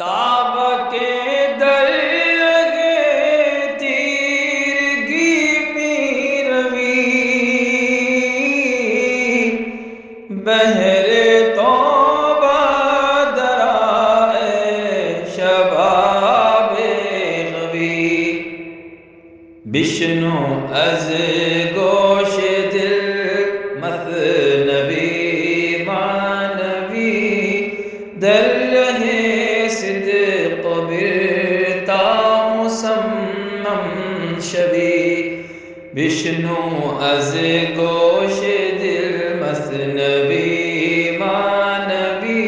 تاب کے در لگے تیرگی میں روی بہر توبہ درائے شباب غوی بشنو از گوش دل مثنوی معنوی در رہے صدق برتا مسمم شوی بشنو از گوش دل مثنوی معنوی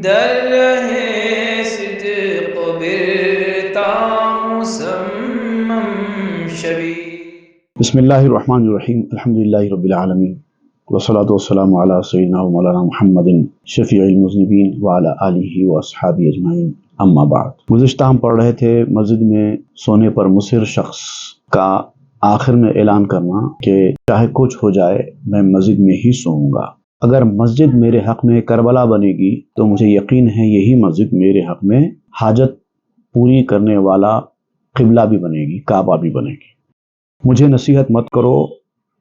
در رہے صدق برتا مسمم شوی۔ بسم اللہ الرحمن الرحیم، الحمدللہ رب العالمین، والصلاة والسلام علی سیدنا و مولانا محمد شفیع المذنبین وعلی آلہ و اصحابہ اجمعین، اما بعد۔ گزشتہ ہم پڑھ رہے تھے مسجد میں سونے پر مصر شخص کا آخر میں اعلان کرنا کہ چاہے کچھ ہو جائے میں مسجد میں ہی سوؤں گا۔ اگر مسجد میرے حق میں کربلا بنے گی تو مجھے یقین ہے یہی مسجد میرے حق میں حاجت پوری کرنے والا قبلہ بھی بنے گی، کعبہ بھی بنے گی۔ مجھے نصیحت مت کرو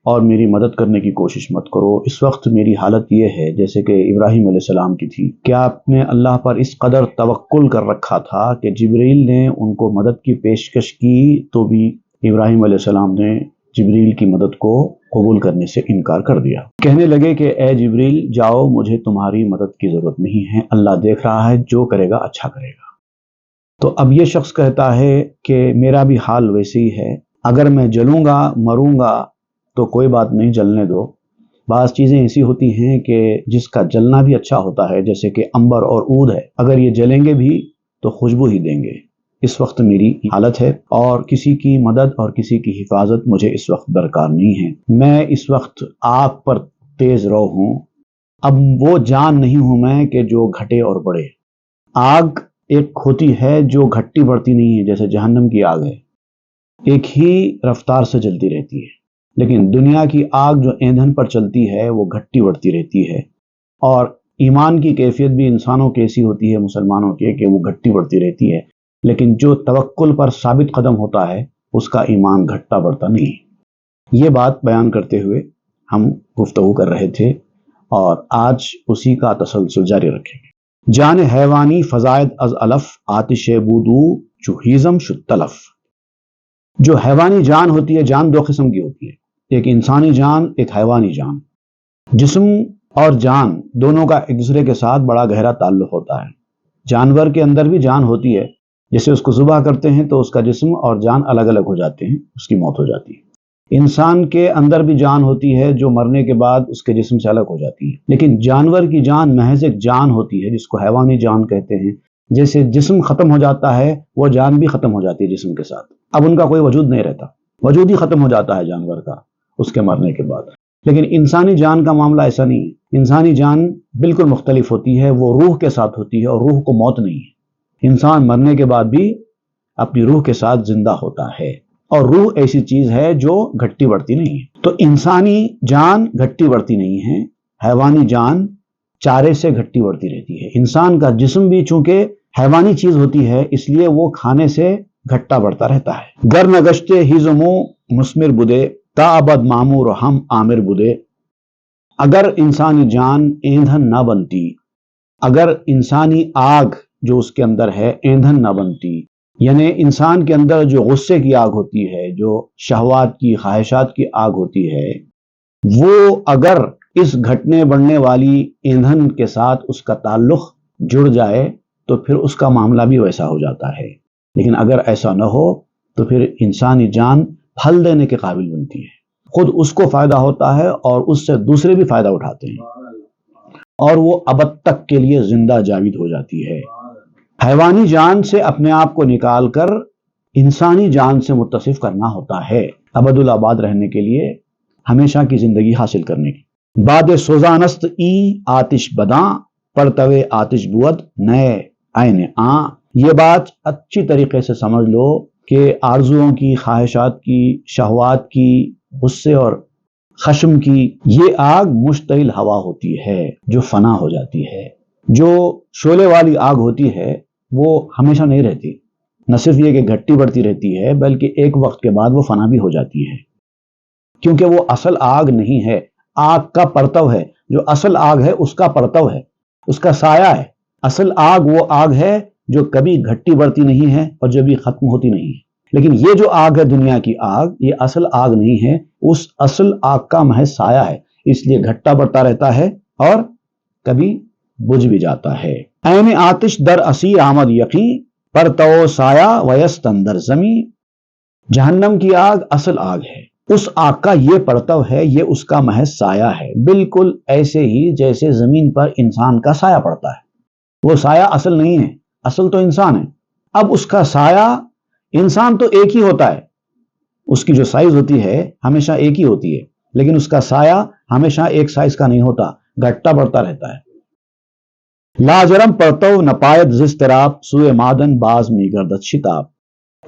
اور میری مدد کرنے کی کوشش مت کرو۔ اس وقت میری حالت یہ ہے جیسے کہ ابراہیم علیہ السلام کی تھی کہ آپ نے اللہ پر اس قدر توکل کر رکھا تھا کہ جبریل نے ان کو مدد کی پیشکش کی تو بھی ابراہیم علیہ السلام نے جبریل کی مدد کو قبول کرنے سے انکار کر دیا۔ کہنے لگے کہ اے جبریل جاؤ، مجھے تمہاری مدد کی ضرورت نہیں ہے، اللہ دیکھ رہا ہے، جو کرے گا اچھا کرے گا۔ تو اب یہ شخص کہتا ہے کہ میرا بھی حال ویسے ہی ہے، اگر میں جلوں گا مروں گا تو کوئی بات نہیں، جلنے دو۔ بعض چیزیں ایسی ہوتی ہیں کہ جس کا جلنا بھی اچھا ہوتا ہے، جیسے کہ عنبر اور عود ہے، اگر یہ جلیں گے بھی تو خوشبو ہی دیں گے۔ اس وقت میری حالت ہے اور کسی کی مدد اور کسی کی حفاظت مجھے اس وقت درکار نہیں ہے۔ میں اس وقت آگ پر تیز رو ہوں، اب وہ جان نہیں ہوں میں کہ جو گھٹے اور بڑھے۔ آگ ایک ہوتی ہے جو گھٹتی بڑھتی نہیں ہے، جیسے جہنم کی آگ ہے، ایک ہی رفتار سے جلتی رہتی ہے، لیکن دنیا کی آگ جو ایندھن پر چلتی ہے وہ گھٹتی بڑھتی رہتی ہے۔ اور ایمان کی کیفیت بھی انسانوں کی ایسی ہوتی ہے، مسلمانوں کی، کہ وہ گھٹتی بڑھتی رہتی ہے، لیکن جو توکل پر ثابت قدم ہوتا ہے اس کا ایمان گھٹتا بڑھتا نہیں۔ یہ بات بیان کرتے ہوئے ہم گفتگو کر رہے تھے اور آج اسی کا تسلسل جاری رکھیں گے۔ جان حیوانی فزائد از الف آتش بودو جو ہیزم شد تلف۔ جو حیوانی جان ہوتی ہے، جان دو قسم کی ہوتی ہے، ایک انسانی جان، ایک حیوانی جان۔ جسم اور جان دونوں کا ایک دوسرے کے ساتھ بڑا گہرا تعلق ہوتا ہے۔ جانور کے اندر بھی جان ہوتی ہے، جیسے اس کو ذبح کرتے ہیں تو اس کا جسم اور جان الگ الگ ہو جاتے ہیں، اس کی موت ہو جاتی ہے۔ انسان کے اندر بھی جان ہوتی ہے جو مرنے کے بعد اس کے جسم سے الگ ہو جاتی ہے، لیکن جانور کی جان محض ایک جان ہوتی ہے جس کو حیوانی جان کہتے ہیں۔ جیسے جسم ختم ہو جاتا ہے وہ جان بھی ختم ہو جاتی ہے جسم کے ساتھ، اب ان کا کوئی وجود نہیں رہتا، وجود ہی ختم ہو جاتا ہے جانور کا اس کے مرنے کے بعد۔ لیکن انسانی جان کا معاملہ ایسا نہیں ہے، انسانی جان بالکل مختلف ہوتی ہے، وہ روح کے ساتھ ہوتی ہے اور روح کو موت نہیں ہے۔ انسان مرنے کے بعد بھی اپنی روح کے ساتھ زندہ ہوتا ہے، اور روح ایسی چیز ہے جو گھٹتی بڑھتی نہیں ہے۔ تو انسانی جان گھٹتی بڑھتی نہیں ہے، حیوانی جان چارے سے گھٹتی بڑھتی رہتی ہے۔ انسان کا جسم بھی چونکہ حیوانی چیز ہوتی ہے اس لیے وہ کھانے سے گھٹتا بڑھتا رہتا ہے۔ گر نگشتے ہیزمو مسمر بدے تا ابد معمور ہم عامر بدے۔ اگر انسانی جان ایندھن نہ بنتی، اگر انسانی آگ جو اس کے اندر ہے ایندھن نہ بنتی، یعنی انسان کے اندر جو غصے کی آگ ہوتی ہے، جو شہوات کی خواہشات کی آگ ہوتی ہے، وہ اگر اس گھٹنے بڑھنے والی ایندھن کے ساتھ اس کا تعلق جڑ جائے تو پھر اس کا معاملہ بھی ویسا ہو جاتا ہے۔ لیکن اگر ایسا نہ ہو تو پھر انسانی جان پھل دینے کے قابل بنتی ہے، خود اس کو فائدہ ہوتا ہے اور اس سے دوسرے بھی فائدہ اٹھاتے ہیں، اور وہ ابد تک کے لیے زندہ جاوید ہو جاتی ہے۔ حیوانی جان سے اپنے آپ کو نکال کر انسانی جان سے متصف کرنا ہوتا ہے، ابد الآباد رہنے کے لیے، ہمیشہ کی زندگی حاصل کرنے کی۔ باد سوزانست ای آتش بداں پرتوے آتش بود نئے عین آں۔ یہ بات اچھی طریقے سے سمجھ لو کہ آرزوؤں کی، خواہشات کی، شہوات کی، غصے اور خشم کی یہ آگ مشتعل ہوا ہوتی ہے جو فنا ہو جاتی ہے۔ جو شعلے والی آگ ہوتی ہے وہ ہمیشہ نہیں رہتی، نہ صرف یہ کہ گھٹی بڑھتی رہتی ہے بلکہ ایک وقت کے بعد وہ فنا بھی ہو جاتی ہے، کیونکہ وہ اصل آگ نہیں ہے، آگ کا پرتو ہے، جو اصل آگ ہے اس کا پرتو ہے، اس کا سایہ ہے۔ اصل آگ وہ آگ ہے جو کبھی گھٹی بڑھتی نہیں ہے اور جبھی ختم ہوتی نہیں ہے، لیکن یہ جو آگ ہے دنیا کی آگ، یہ اصل آگ نہیں ہے، اس اصل آگ کا محض سایہ ہے، اس لیے گھٹا بڑھتا رہتا ہے اور کبھی بجھ بھی جاتا ہے۔ عین آتش در اسیر آمد یقین، پرتو سایہ ویست اندر زمین۔ جہنم کی آگ اصل آگ ہے، اس آگ کا یہ پرتو ہے، یہ اس کا محض سایہ ہے، بالکل ایسے ہی جیسے زمین پر انسان کا سایہ پڑتا ہے۔ وہ سایہ اصل نہیں ہے، اصل تو انسان ہے، اب اس کا سایہ، انسان تو ایک ہی ہوتا ہے، اس کی جو سائز ہوتی ہے ہمیشہ ایک ہی ہوتی ہے، لیکن اس کا سایہ ہمیشہ ایک سائز کا نہیں ہوتا، گھٹتا بڑھتا رہتا ہے۔ لاجرم پرتو نپایت زستراب، سوئے مادن باز میں گردت شتاب۔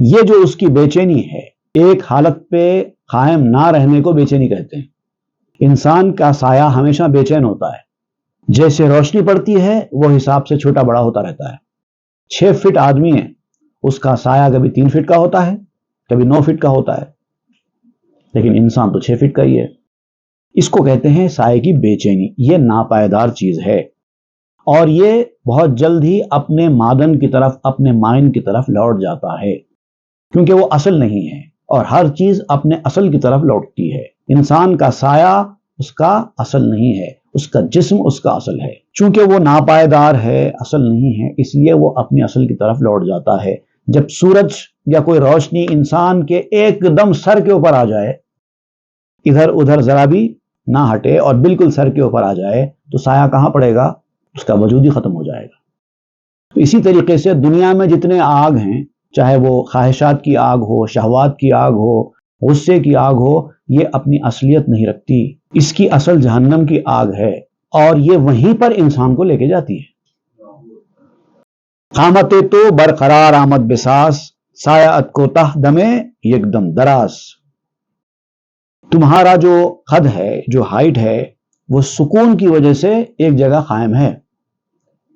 یہ جو اس کی بے چینی ہے، ایک حالت پہ قائم نہ رہنے کو بے چینی کہتے ہیں۔ انسان کا سایہ ہمیشہ بے چین ہوتا ہے، جیسے روشنی پڑتی ہے وہ حساب سے چھوٹا بڑا ہوتا رہتا ہے۔ 6 فٹ آدمی ہے، اس کا سایہ کبھی 3 فٹ کا ہوتا ہے، کبھی 9 فٹ کا ہوتا ہے، لیکن انسان تو 6 فٹ کا ہی ہے۔ اس کو کہتے ہیں سائے کی بے چینی، یہ ناپائیدار چیز ہے اور یہ بہت جلد ہی اپنے مادن کی طرف، اپنے مائن کی طرف لوٹ جاتا ہے، کیونکہ وہ اصل نہیں ہے اور ہر چیز اپنے اصل کی طرف لوٹتی ہے۔ انسان کا سایہ اس کا اصل نہیں ہے، اس کا جسم اس کا اصل ہے، چونکہ وہ ناپائیدار ہے، اصل نہیں ہے، اس لیے وہ اپنی اصل کی طرف لوٹ جاتا ہے۔ جب سورج یا کوئی روشنی انسان کے ایک دم سر کے اوپر آ جائے، ادھر ادھر ذرا بھی نہ ہٹے اور بالکل سر کے اوپر آ جائے، تو سایہ کہاں پڑے گا؟ اس کا وجود ہی ختم ہو جائے گا۔ تو اسی طریقے سے دنیا میں جتنے آگ ہیں، چاہے وہ خواہشات کی آگ ہو، شہوات کی آگ ہو، غصے کی آگ ہو، یہ اپنی اصلیت نہیں رکھتی، اس کی اصل جہنم کی آگ ہے اور یہ وہیں پر انسان کو لے کے جاتی ہے۔ قامت تو برقرار آمد بساس، سایہ کو تہ دمے یک دم دراز۔ تمہارا جو قد ہے، جو ہائٹ ہے، وہ سکون کی وجہ سے ایک جگہ قائم ہے،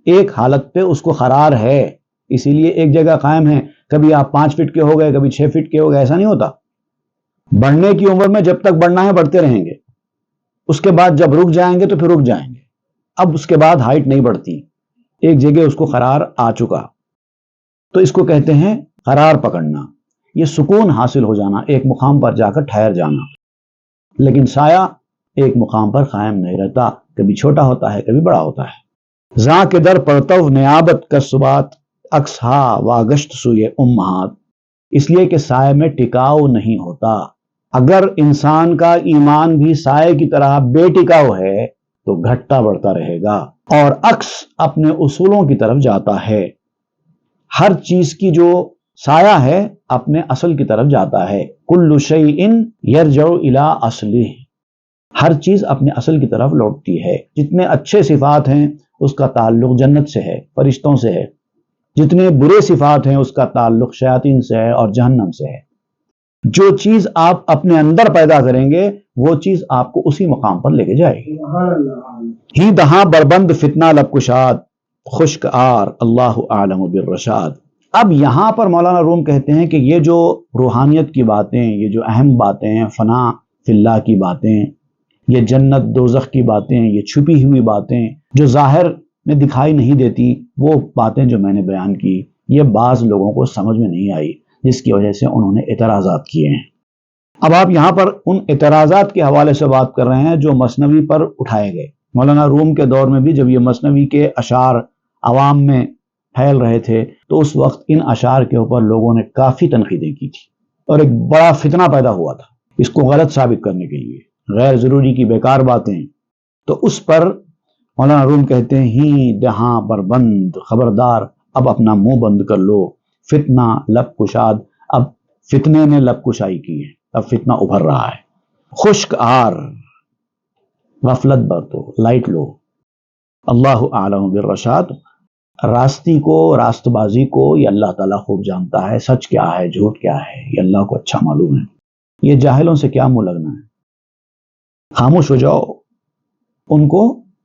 ایک حالت پہ اس کو قرار ہے، اسی لیے ایک جگہ قائم ہے۔ کبھی آپ 5 فٹ کے ہو گئے، کبھی 6 فٹ کے ہو گئے، ایسا نہیں ہوتا۔ بڑھنے کی عمر میں جب تک بڑھنا ہے بڑھتے رہیں گے، اس کے بعد جب رک جائیں گے تو پھر رک جائیں گے، اب اس کے بعد ہائٹ نہیں بڑھتی، ایک جگہ اس کو قرار آ چکا، تو اس کو کہتے ہیں قرار پکڑنا، یہ سکون حاصل ہو جانا، ایک مقام پر جا کر ٹھہر جانا۔ لیکن سایہ ایک مقام پر قائم نہیں رہتا، کبھی چھوٹا ہوتا ہے، کبھی بڑا ہوتا ہے۔ زاں کے در پرتو نیابت کا ثبات، عکس ہا واگشت سوئے امہات۔ اس لیے کہ سائے میں ٹکاؤ نہیں ہوتا۔ اگر انسان کا ایمان بھی سائے کی طرح بے ٹکاؤ ہے تو گھٹتا بڑھتا رہے گا اور عکس اپنے اصولوں کی طرف جاتا ہے۔ ہر چیز کی جو سایہ ہے اپنے اصل کی طرف جاتا ہے۔ کل شیء یرجع الی اصلہ، ہر چیز اپنے اصل کی طرف لوٹتی ہے۔ جتنے اچھے صفات ہیں اس کا تعلق جنت سے ہے، فرشتوں سے ہے، جتنے برے صفات ہیں اس کا تعلق شیاطین سے ہے اور جہنم سے ہے۔ جو چیز آپ اپنے اندر پیدا کریں گے وہ چیز آپ کو اسی مقام پر لے کے جائے گی۔ ہی دہاں بربند فتنہ لب کشاد، خشک آر اللہ عالم بالرشاد۔ اب یہاں پر مولانا روم کہتے ہیں کہ یہ جو روحانیت کی باتیں، یہ جو اہم باتیں ہیں، فنا فی اللہ کی باتیں، یہ جنت دوزخ کی باتیں، یہ چھپی ہوئی باتیں جو ظاہر میں دکھائی نہیں دیتی، وہ باتیں جو میں نے بیان کی، یہ بعض لوگوں کو سمجھ میں نہیں آئی، جس کی وجہ سے انہوں نے اعتراضات کیے ہیں۔ اب آپ یہاں پر ان اعتراضات کے حوالے سے بات کر رہے ہیں جو مثنوی پر اٹھائے گئے۔ مولانا روم کے دور میں بھی جب یہ مثنوی کے اشعار عوام میں پھیل رہے تھے تو اس وقت ان اشعار کے اوپر لوگوں نے کافی تنقیدیں کی تھی اور ایک بڑا فتنہ پیدا ہوا تھا اس کو غلط ثابت کرنے کے لیے، غیر ضروری کی بیکار باتیں۔ تو اس پر مولانا روم کہتے ہیں ہی دہاں پر بند، خبردار اب اپنا منہ بند کر لو، فتنہ لب کشاد، اب فتنے نے لب کشائی کی ہے، اب فتنہ ابھر رہا ہے۔ خشک آر، غفلت برتو، لائٹ لو، اللہ عالم بالرشاد، راستی کو، راست بازی کو یہ اللہ تعالیٰ خوب جانتا ہے، سچ کیا ہے جھوٹ کیا ہے یہ اللہ کو اچھا معلوم ہے، یہ جاہلوں سے کیا منہ لگنا ہے، خاموش ہو جاؤ، ان کو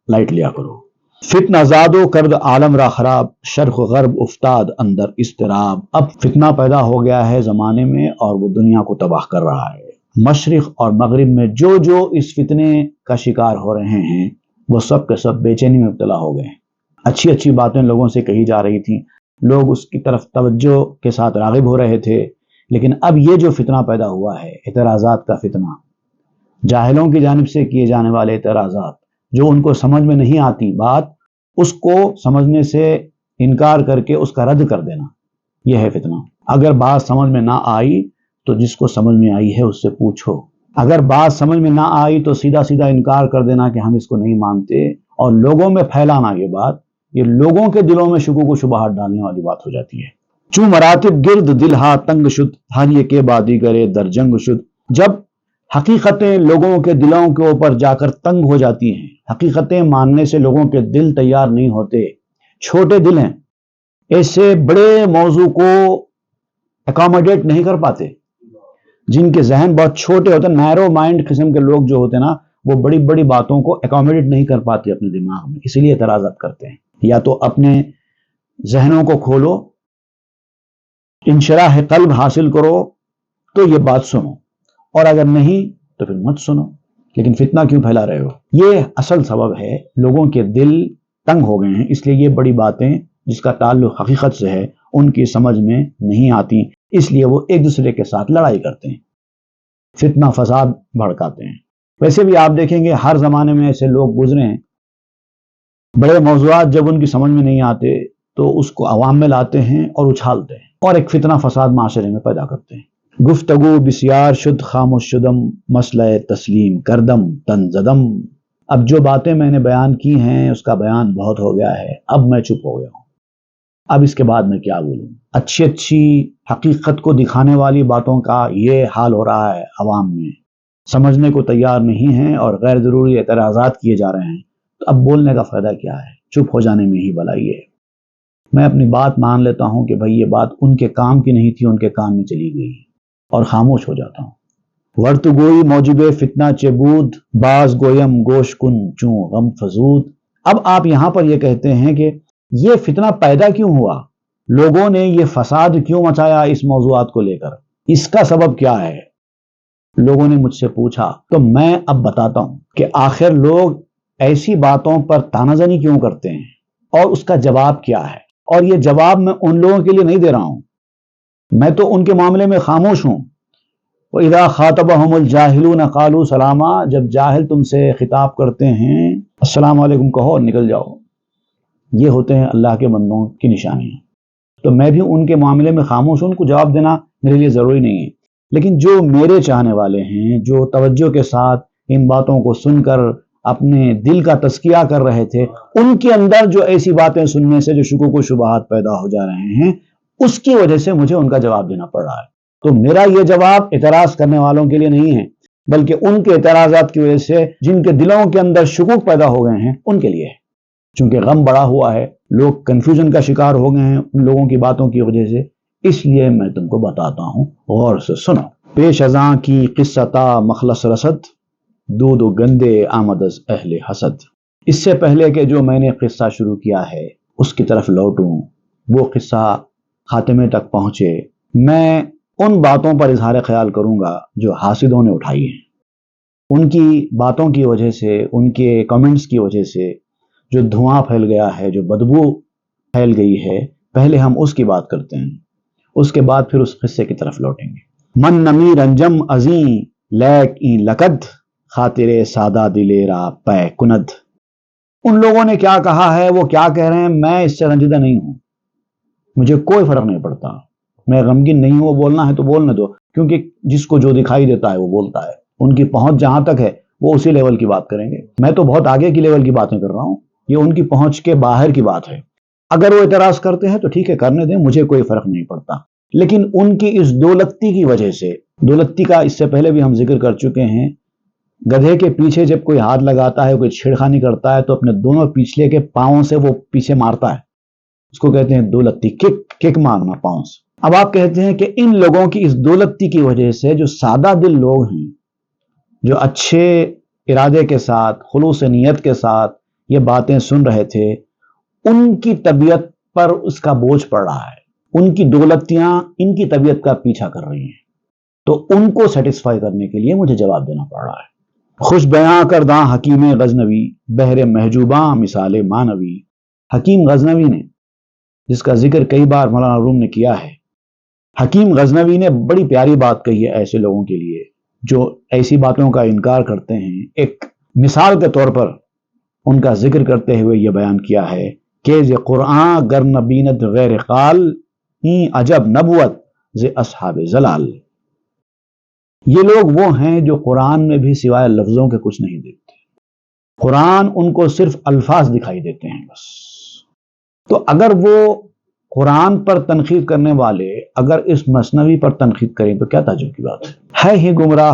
لائٹ لیا کرو۔ فتنہ زادو کرد عالم را خراب، شرق و غرب افتاد اندر اضطراب۔ اب فتنہ پیدا ہو گیا ہے زمانے میں اور وہ دنیا کو تباہ کر رہا ہے۔ مشرق اور مغرب میں جو جو اس فتنے کا شکار ہو رہے ہیں وہ سب کے سب بے چینی میں مبتلا ہو گئے ہیں۔ اچھی اچھی باتیں لوگوں سے کہی جا رہی تھیں، لوگ اس کی طرف توجہ کے ساتھ راغب ہو رہے تھے، لیکن اب یہ جو فتنہ پیدا ہوا ہے، اعتراضات کا فتنہ، جاہلوں کی جانب سے کیے جانے والے اعتراضات، جو ان کو سمجھ میں نہیں آتی بات، اس کو سمجھنے سے انکار کر کے اس کا رد کر دینا، یہ ہے فتنہ۔ اگر بات سمجھ میں نہ آئی تو جس کو سمجھ میں آئی ہے اس سے پوچھو، اگر بات سمجھ میں نہ آئی تو سیدھا سیدھا انکار کر دینا کہ ہم اس کو نہیں مانتے، اور لوگوں میں پھیلانا یہ بات، یہ لوگوں کے دلوں میں شکوک و شبہات ڈالنے والی بات ہو جاتی ہے۔ چوں مراتب گرد دل ہا تنگ شد، ہر یہ کے بادی کرے در جنگ شد۔ جب حقیقتیں لوگوں کے دلوں کے اوپر جا کر تنگ ہو جاتی ہیں، حقیقتیں ماننے سے لوگوں کے دل تیار نہیں ہوتے، چھوٹے دل ہیں، ایسے بڑے موضوع کو اکاموڈیٹ نہیں کر پاتے، جن کے ذہن بہت چھوٹے ہوتے ہیں، نیرو مائنڈ قسم کے لوگ جو ہوتے ہیں نا، وہ بڑی بڑی باتوں کو اکاموڈیٹ نہیں کر پاتے اپنے دماغ میں، اسی لیے اعتراضات کرتے ہیں۔ یا تو اپنے ذہنوں کو کھولو، انشراح قلب حاصل کرو تو یہ بات سنو، اور اگر نہیں تو پھر مت سنو۔ لیکن فتنہ کیوں پھیلا رہے ہو؟ یہ اصل سبب ہے، لوگوں کے دل تنگ ہو گئے ہیں، اس لیے یہ بڑی باتیں جس کا تعلق حقیقت سے ہے ان کی سمجھ میں نہیں آتی، اس لیے وہ ایک دوسرے کے ساتھ لڑائی کرتے ہیں، فتنہ فساد بھڑکاتے ہیں۔ ویسے بھی آپ دیکھیں گے ہر زمانے میں ایسے لوگ گزرے ہیں، بڑے موضوعات جب ان کی سمجھ میں نہیں آتے تو اس کو عوام میں لاتے ہیں اور اچھالتے ہیں اور ایک فتنہ فساد معاشرے میں پیدا کرتے ہیں۔ گفتگو بسیار شد خاموش شدم، مسئلہ تسلیم کردم تن زدم۔ اب جو باتیں میں نے بیان کی ہیں اس کا بیان بہت ہو گیا ہے، اب میں چپ ہو گیا ہوں، اب اس کے بعد میں کیا بولوں؟ اچھی اچھی حقیقت کو دکھانے والی باتوں کا یہ حال ہو رہا ہے، عوام میں سمجھنے کو تیار نہیں ہیں اور غیر ضروری اعتراضات کیے جا رہے ہیں، تو اب بولنے کا فائدہ کیا ہے؟ چپ ہو جانے میں ہی بھلائی ہے۔ میں اپنی بات مان لیتا ہوں کہ بھائی یہ بات ان کے کام کی نہیں تھی، ان کے کام میں چلی گئی، اور خاموش ہو جاتا ہوں۔ ورت گوئی موجب فتنہ چبود، باز گویم گوش کن چوں غم فزود۔ اب آپ یہاں پر یہ کہتے ہیں کہ یہ فتنہ پیدا کیوں ہوا، لوگوں نے یہ فساد کیوں مچایا اس موضوعات کو لے کر، اس کا سبب کیا ہے؟ لوگوں نے مجھ سے پوچھا تو میں اب بتاتا ہوں کہ آخر لوگ ایسی باتوں پر تانا زنی کیوں کرتے ہیں اور اس کا جواب کیا ہے، اور یہ جواب میں ان لوگوں کے لیے نہیں دے رہا ہوں، میں تو ان کے معاملے میں خاموش ہوں۔ وَإِذَا خَاطَبَهُمُ الْجَاهِلُونَ قَالُوا سَلَامًا، جب جاہل تم سے خطاب کرتے ہیں السلام علیکم کہو اور نکل جاؤ۔ یہ ہوتے ہیں اللہ کے بندوں کی نشانیاں، تو میں بھی ان کے معاملے میں خاموش ہوں، ان کو جواب دینا میرے لیے ضروری نہیں ہے۔ لیکن جو میرے چاہنے والے ہیں، جو توجہ کے ساتھ ان باتوں کو سن کر اپنے دل کا تزکیہ کر رہے تھے، ان کے اندر جو ایسی باتیں سننے سے جو شکوک و شبہات پیدا ہو جا رہے ہیں، اس کی وجہ سے مجھے ان کا جواب دینا پڑ رہا ہے۔ تو میرا یہ جواب اعتراض کرنے والوں کے لیے نہیں ہے، بلکہ ان کے اعتراضات کی وجہ سے جن کے دلوں کے اندر شکوک پیدا ہو گئے ہیں ان کے لیے ہے۔ چونکہ غم بڑا ہوا ہے، لوگ کنفیوژن کا شکار ہو گئے ہیں ان لوگوں کی باتوں کی وجہ سے، اس لیے میں تم کو بتاتا ہوں، غور سے سنو۔ پیش ازاں کی قصہ تا مخلص رسد، دود و گندے آمد از اہل حسد۔ اس سے پہلے کہ جو میں نے قصہ شروع کیا ہے اس کی طرف لوٹوں، وہ قصہ خاتمے تک پہنچے، میں ان باتوں پر اظہار خیال کروں گا جو حاسدوں نے اٹھائی ہیں، ان کی باتوں کی وجہ سے، ان کے کمنٹس کی وجہ سے جو دھواں پھیل گیا ہے، جو بدبو پھیل گئی ہے، پہلے ہم اس کی بات کرتے ہیں، اس کے بعد پھر اس قصے کی طرف لوٹیں گے۔ من نمی رنجم ازیں لیک این لکد، خاطر سادہ دلیرا پے کند۔ ان لوگوں نے کیا کہا ہے، وہ کیا کہہ رہے ہیں، میں اس سے رنجیدہ نہیں ہوں، مجھے کوئی فرق نہیں پڑتا، میں غمگین نہیں ہوں، وہ بولنا ہے تو بولنے دو، کیونکہ جس کو جو دکھائی دیتا ہے وہ بولتا ہے، ان کی پہنچ جہاں تک ہے وہ اسی لیول کی بات کریں گے، میں تو بہت آگے کی لیول کی باتیں کر رہا ہوں، یہ ان کی پہنچ کے باہر کی بات ہے۔ اگر وہ اعتراض کرتے ہیں تو ٹھیک ہے، کرنے دیں، مجھے کوئی فرق نہیں پڑتا، لیکن ان کی اس دولتی کی وجہ سے، دولتی کا اس سے پہلے بھی ہم ذکر کر چکے ہیں، گدھے کے پیچھے جب کوئی ہاتھ لگاتا ہے، کوئی چھیڑخانی کرتا ہے تو اپنے دونوں پچھلے کے پاؤں سے وہ پیچھے مارتا ہے، اس کو کہتے ہیں دولتی، کک مارنا پاؤں سے۔ اب آپ کہتے ہیں کہ ان لوگوں کی اس دولتی کی وجہ سے جو سادہ دل لوگ ہیں، جو اچھے ارادے کے ساتھ، خلوص نیت کے ساتھ یہ باتیں سن رہے تھے ان کی طبیعت پر اس کا بوجھ پڑ رہا ہے، ان کی دولتیاں ان کی طبیعت کا پیچھا کر رہی ہیں، تو ان کو سیٹسفائی کرنے کے لیے مجھے جواب دینا پڑ رہا ہے۔ خوش بیاں کرداں حکیم غزنوی، بہر محجوباں مثال مانوی۔ حکیم غزنوی نے، جس کا ذکر کئی بار مولانا روم نے کیا ہے، حکیم غزنوی نے بڑی پیاری بات کہی ہے ایسے لوگوں کے لیے جو ایسی باتوں کا انکار کرتے ہیں۔ ایک مثال کے طور پر ان کا ذکر کرتے ہوئے یہ بیان کیا ہے کہ یہ قرآن گر نبیند غیر قال این عجب نبوت ز اصحاب زلال۔ یہ لوگ وہ ہیں جو قرآن میں بھی سوائے لفظوں کے کچھ نہیں دیکھتے، قرآن ان کو صرف الفاظ دکھائی دیتے ہیں بس۔ تو اگر وہ قرآن پر تنقید کرنے والے اگر اس مثنوی پر تنقید کریں تو کیا تعجب کی بات ہے ہی گمراہ،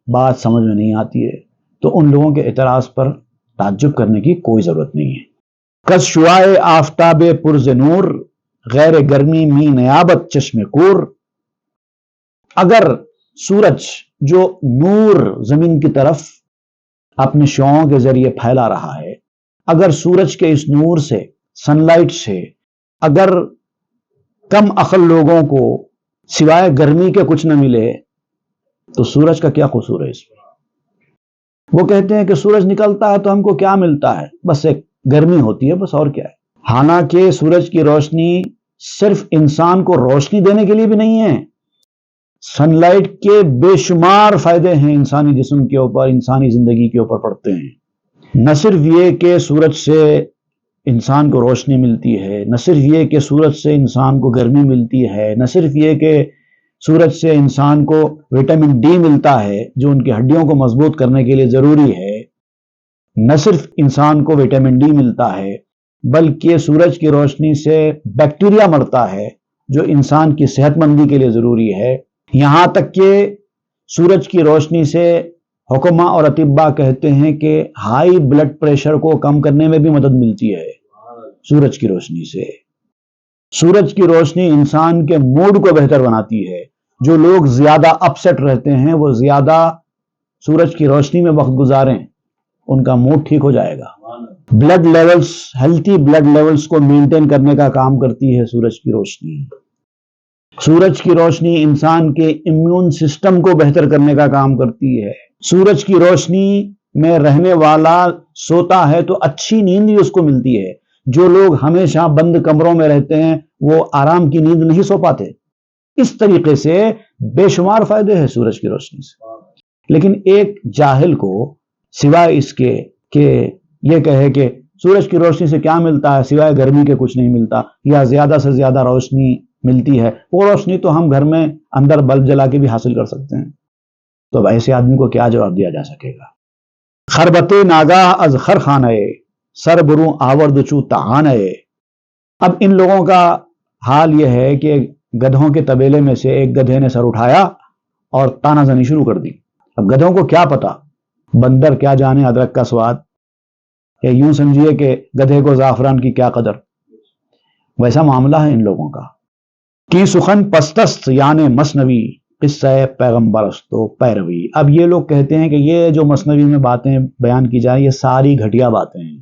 بات سمجھ میں نہیں آتی ہے تو ان لوگوں کے اعتراض پر تعجب کرنے کی کوئی ضرورت نہیں ہے۔ کس شعائے آفتاب پرز نور، غیر گرمی می نیابت چشم کور۔ اگر سورج جو نور زمین کی طرف اپنے شعاعوں کے ذریعے پھیلا رہا ہے، اگر سورج کے اس نور سے، سن لائٹ سے، اگر کم عقل لوگوں کو سوائے گرمی کے کچھ نہ ملے تو سورج کا کیا قصور ہے اس میں؟ وہ کہتے ہیں کہ سورج نکلتا ہے تو ہم کو کیا ملتا ہے، بس ایک گرمی ہوتی ہے، بس اور کیا ہے۔ حالانکہ سورج کی روشنی صرف انسان کو روشنی دینے کے لیے بھی نہیں ہے، سن لائٹ کے بے شمار فائدے ہیں انسانی جسم کے اوپر، انسانی زندگی کے اوپر پڑتے ہیں۔ نہ صرف یہ کہ سورج سے انسان کو روشنی ملتی ہے، نہ صرف یہ کہ سورج سے انسان کو گرمی ملتی ہے، نہ صرف یہ کہ سورج سے انسان کو وٹامن ڈی ملتا ہے جو ان کی ہڈیوں کو مضبوط کرنے کے لیے ضروری ہے، نہ صرف انسان کو وٹامن ڈی ملتا ہے بلکہ سورج کی روشنی سے بیکٹیریا مرتا ہے جو انسان کی صحت مندی کے لیے ضروری ہے۔ یہاں تک کہ سورج کی روشنی سے حکماء اور اطباء کہتے ہیں کہ ہائی بلڈ پریشر کو کم کرنے میں بھی مدد ملتی ہے سورج کی روشنی سے۔ سورج کی روشنی انسان کے موڈ کو بہتر بناتی ہے، جو لوگ زیادہ اپسیٹ رہتے ہیں وہ زیادہ سورج کی روشنی میں وقت گزاریں، ان کا موڈ ٹھیک ہو جائے گا۔ Blood levels, healthy blood levels کو مینٹین کرنے کا کام کرتی ہے سورج کی روشنی۔ سورج کی روشنی انسان کے امیون سسٹم کو بہتر کرنے کا کام کرتی ہے۔ سورج کی روشنی میں رہنے والا سوتا ہے تو اچھی نیند بھی اس کو ملتی ہے۔ جو لوگ ہمیشہ بند کمروں میں رہتے ہیں وہ آرام کی نیند نہیں سو پاتے۔ اس طریقے سے بے شمار فائدے ہیں سورج کی روشنی سے۔ لیکن ایک جاہل کو سوائے اس کے کہ یہ کہے کہ سورج کی روشنی سے کیا ملتا ہے، سوائے گرمی کے کچھ نہیں ملتا، یا زیادہ سے زیادہ روشنی ملتی ہے، وہ روشنی تو ہم گھر میں اندر بلب جلا کے بھی حاصل کر سکتے ہیں، تو اب ایسے آدمی کو کیا جواب دیا جا سکے گا؟ خربت ناگاہ از خرخانہ سر بروں آورد چو تعانہ۔ اب ان لوگوں کا حال یہ ہے کہ گدھوں کے طبیلے میں سے ایک گدھے نے سر اٹھایا اور تانا زنی شروع کر دی۔ اب گدھوں کو کیا پتا، بندر کیا جانے ادرک کا سواد، یا یوں سمجھیے کہ گدھے کو زعفران کی کیا قدر، ویسا معاملہ ہے ان لوگوں کا۔ کی سخن پستست یعنی مثنوی قصہ پیغمبرست و پیروی۔ اب یہ لوگ کہتے ہیں کہ یہ جو مثنوی میں باتیں بیان کی جائیں یہ ساری گھٹیا باتیں ہیں،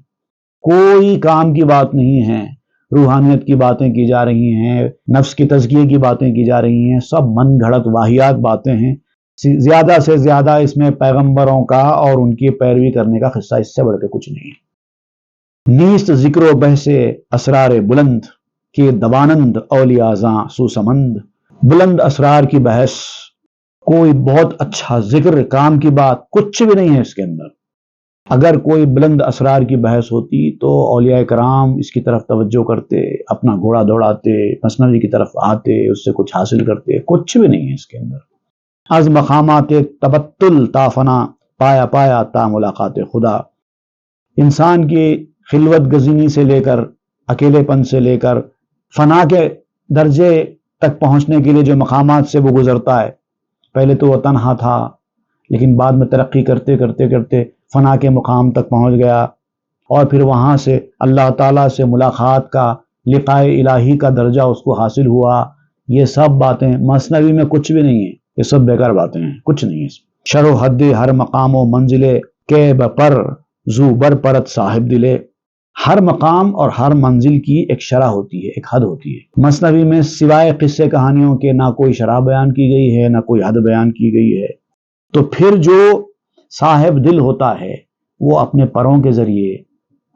کوئی کام کی بات نہیں ہے، روحانیت کی باتیں کی جا رہی ہیں، نفس کی تزکیے کی باتیں کی جا رہی ہیں، سب من گھڑت واہیات باتیں ہیں۔ زیادہ سے زیادہ اس میں پیغمبروں کا اور ان کی پیروی کرنے کا قصہ، اس سے بڑھ کے کچھ نہیں ہے۔ نیست ذکر و بحث اسرار بلند کہ دوانند اولیاء زاں سوسمند۔ بلند اسرار کی بحث، کوئی بہت اچھا ذکر، کام کی بات کچھ بھی نہیں ہے اس کے اندر۔ اگر کوئی بلند اسرار کی بحث ہوتی تو اولیاء کرام اس کی طرف توجہ کرتے، اپنا گھوڑا دوڑاتے، مثنوی کی طرف آتے، اس سے کچھ حاصل کرتے، کچھ بھی نہیں ہے اس کے اندر۔ از مقامات تبتل تا فنا پایا پایا تا ملاقات خدا۔ انسان کی خلوت گزینی سے لے کر، اکیلے پن سے لے کر فنا کے درجے تک پہنچنے کے لیے جو مقامات سے وہ گزرتا ہے، پہلے تو وہ تنہا تھا لیکن بعد میں ترقی کرتے کرتے کرتے فنا کے مقام تک پہنچ گیا، اور پھر وہاں سے اللہ تعالیٰ سے ملاقات کا، لقاء الہی کا درجہ اس کو حاصل ہوا۔ یہ سب باتیں مثنوی میں کچھ بھی نہیں ہیں، یہ سب بیکار باتیں ہیں، کچھ نہیں ہے۔ شرح حد ہر مقام و منزل کے بپر زو بر پرت صاحب دلے، ہر مقام اور ہر منزل کی ایک شرح ہوتی ہے، ایک حد ہوتی ہے۔ مثنوی میں سوائے قصے کہانیوں کے نہ کوئی شرح بیان کی گئی ہے، نہ کوئی حد بیان کی گئی ہے۔ تو پھر جو صاحب دل ہوتا ہے وہ اپنے پروں کے ذریعے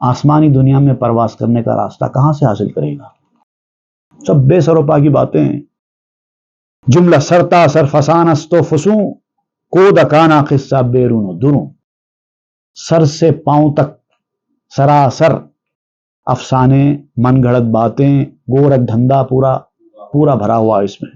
آسمانی دنیا میں پرواز کرنے کا راستہ کہاں سے حاصل کرے گا؟ سب بے سر و پا کی باتیں ہیں۔ جملہ سرتا سر فسان است و فسوں، کو دکانا قصہ بیرون و دروں، سر سے پاؤں تک سراسر افسانے، من گھڑت باتیں، گورکھ دھندا پورا بھرا ہوا اس میں،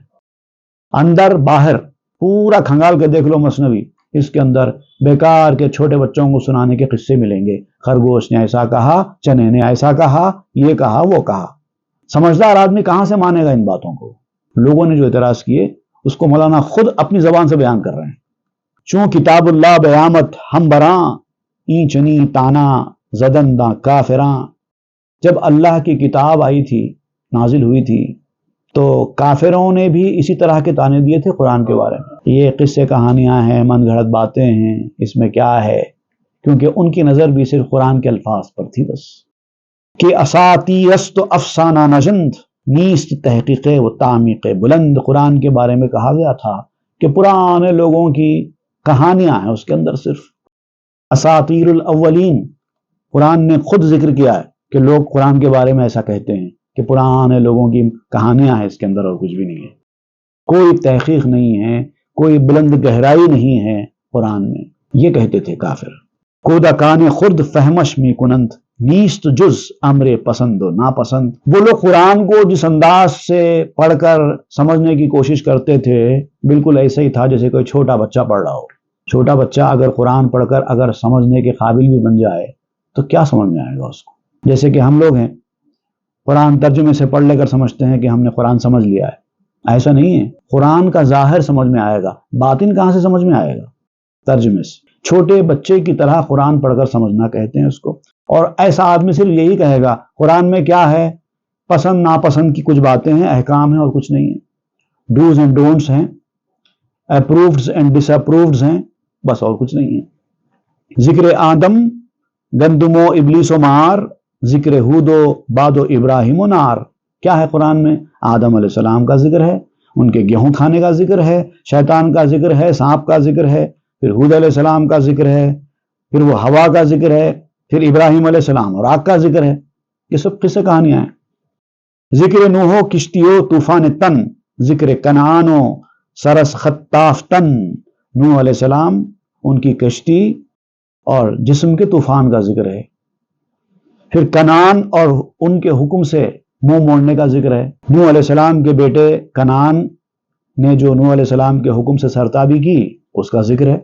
اندر باہر پورا کھنگال کے دیکھ لو مثنوی، اس کے اندر بیکار کے چھوٹے بچوں کو سنانے کے قصے ملیں گے۔ خرگوش نے ایسا کہا، چنے نے ایسا کہا، یہ کہا وہ کہا۔ سمجھدار آدمی کہاں سے مانے گا ان باتوں کو؟ لوگوں نے جو اعتراض کیے اس کو مولانا خود اپنی زبان سے بیان کر رہے ہیں۔ چون کتاب اللہ بیامت ہم براں، این چنی تانا زدنداں کافراں۔ جب اللہ کی کتاب آئی تھی، نازل ہوئی تھی، تو کافروں نے بھی اسی طرح کے تانے دیے تھے قرآن کے بارے میں، یہ قصے کہانیاں ہیں، من گھڑت باتیں ہیں، اس میں کیا ہے؟ کیونکہ ان کی نظر بھی صرف قرآن کے الفاظ پر تھی بس۔ کہ اساطیر است و افسانہ نژند، نیست تحقیق و تعمیق بلند۔ قرآن کے بارے میں کہا گیا تھا کہ پرانے لوگوں کی کہانیاں ہیں، اس کے اندر صرف اساطیر الاولین۔ قرآن نے خود ذکر کیا ہے کہ لوگ قرآن کے بارے میں ایسا کہتے ہیں کہ پرانے لوگوں کی کہانیاں ہیں، اس کے اندر اور کچھ بھی نہیں ہے، کوئی تحقیق نہیں ہے، کوئی بلند گہرائی نہیں ہے قرآن میں، یہ کہتے تھے کافر۔ کودکان خرد فہمش می کنند، نیست جز امر پسند و ناپسند۔ وہ لوگ قرآن کو جس انداز سے پڑھ کر سمجھنے کی کوشش کرتے تھے بالکل ایسا ہی تھا جیسے کوئی چھوٹا بچہ پڑھ رہا ہو۔ چھوٹا بچہ اگر قرآن پڑھ کر اگر سمجھنے کے قابل بھی بن جائے تو کیا سمجھ میں آئے گا اس کو؟ جیسے کہ ہم لوگ ہیں، قرآن ترجمے سے پڑھ لے کر سمجھتے ہیں کہ ہم نے قرآن سمجھ لیا ہے، ایسا نہیں ہے۔ قرآن کا ظاہر سمجھ میں آئے گا، باطن کہاں سے سمجھ میں آئے گا؟ ترجمے سے۔ چھوٹے بچے کی طرح قرآن پڑھ کر سمجھنا کہتے ہیں اس کو۔ اور ایسا آدمی صرف یہی کہے گا قرآن میں کیا ہے، پسند ناپسند کی کچھ باتیں ہیں، احکام ہیں اور کچھ نہیں ہے، ڈوز اینڈ ڈونٹس ہیں، اپرووڈز اینڈ ڈس اپرووڈز ہیں، بس اور کچھ نہیں ہے۔ ذکر آدم گندم و ابلیس و مار، ذکر ہود و باد و ابراہیم و نار۔ کیا ہے قرآن میں؟ آدم علیہ السلام کا ذکر ہے، ان کے گیہوں کھانے کا ذکر ہے، شیطان کا ذکر ہے، سانپ کا ذکر ہے، پھر ہود علیہ السلام کا ذکر ہے، پھر وہ ہوا کا ذکر ہے، پھر ابراہیم علیہ السلام اور آگ کا ذکر ہے۔ یہ سب قصے کہانیاں ہیں۔ ذکر نوح و کشتیو طوفان تن، ذکر کنعان و سرس خطاف تن۔ نوح علیہ السلام، ان کی کشتی اور جسم کے طوفان کا ذکر ہے۔ پھر کنعان اور ان کے حکم سے منہ موڑنے کا ذکر ہے۔ نوح علیہ السلام کے بیٹے کنعان نے جو نوح علیہ السلام کے حکم سے سرتابی کی اس کا ذکر ہے۔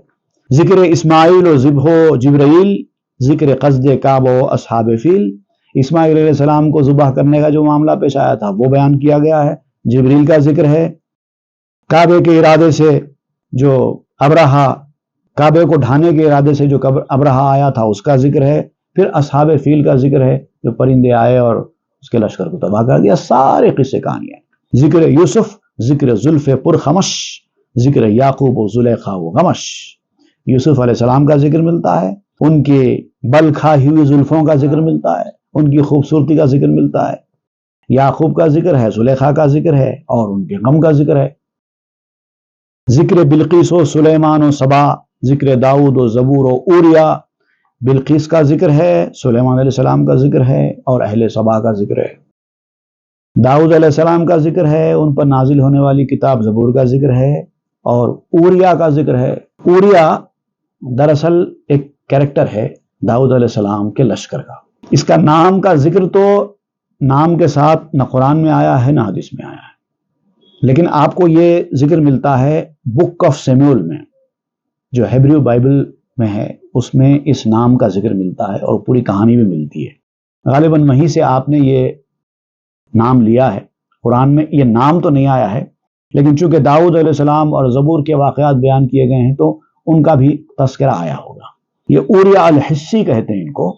ذکر اسماعیل و ذبح و جبرائیل، ذکر قصد کعبہ و اصحاب فیل۔ اسماعیل علیہ السلام کو ذبح کرنے کا جو معاملہ پیش آیا تھا وہ بیان کیا گیا ہے، جبریل کا ذکر ہے۔ کعبے کے ارادے سے جو ابرہا، کعبے کو ڈھانے کے ارادے سے جو ابرہا آیا تھا اس کا ذکر ہے۔ پھر اصحاب فیل کا ذکر ہے، جو پرندے آئے اور اس کے لشکر کو تباہ کر دیا۔ سارے قصے کہانیاں۔ ذکر یوسف، ذکر زلف پر خمش، ذکر یعقوب و زلیخا و غمش۔ یوسف علیہ السلام کا ذکر ملتا ہے، ان کے بل کھائی ہوئی زلفوں کا ذکر ملتا ہے، ان کی خوبصورتی کا ذکر ملتا ہے۔ یعقوب کا ذکر ہے، زلیخا کا ذکر ہے اور ان کے غم کا ذکر ہے۔ ذکر بلقیس و سلیمان و سبا، ذکر داؤد و زبور و اوریا۔ بلقیس کا ذکر ہے، سلیمان علیہ السلام کا ذکر ہے اور اہل سبا کا ذکر ہے۔ داؤد علیہ السلام کا ذکر ہے، ان پر نازل ہونے والی کتاب زبور کا ذکر ہے اور اوریا کا ذکر ہے۔ اوریا دراصل ایک کیریکٹر ہے داؤد علیہ السلام کے لشکر کا۔ اس کا نام کا ذکر تو نام کے ساتھ نہ قرآن میں آیا ہے نہ حدیث میں آیا ہے، لیکن آپ کو یہ ذکر ملتا ہے بک آف سیموئل میں، جو ہیبریو بائبل میں ہے، اس میں اس نام کا ذکر ملتا ہے اور پوری کہانی بھی ملتی ہے۔ غالباً وہیں سے آپ نے یہ نام لیا ہے۔ قرآن میں یہ نام تو نہیں آیا ہے، لیکن چونکہ داؤد علیہ السلام اور زبور کے واقعات بیان کیے گئے ہیں تو ان کا بھی تذکرہ آیا ہوگا۔ یہ اوریا الحسی کہتے ہیں ان کو۔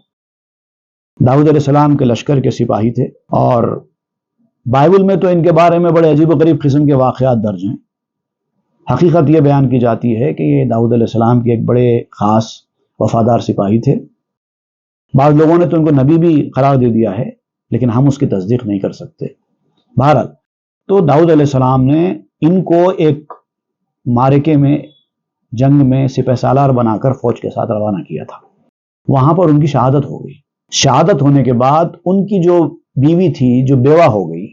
داؤد علیہ السلام کے لشکر کے سپاہی تھے اور بائبل میں تو ان کے بارے میں بڑے عجیب و غریب قسم کے واقعات درج ہیں۔ حقیقت یہ بیان کی جاتی ہے کہ یہ داؤد علیہ السلام کے ایک بڑے خاص وفادار سپاہی تھے بعض لوگوں نے تو ان کو نبی بھی قرار دے دیا ہے، لیکن ہم اس کی تصدیق نہیں کر سکتے۔ بہرحال تو داؤد علیہ السلام نے ان کو ایک معرکے میں، جنگ میں سپہ سالار بنا کر فوج کے ساتھ روانہ کیا تھا۔ وہاں پر ان کی شہادت ہو گئی۔ شہادت ہونے کے بعد ان کی جو بیوی تھی، جو بیوہ ہو گئی،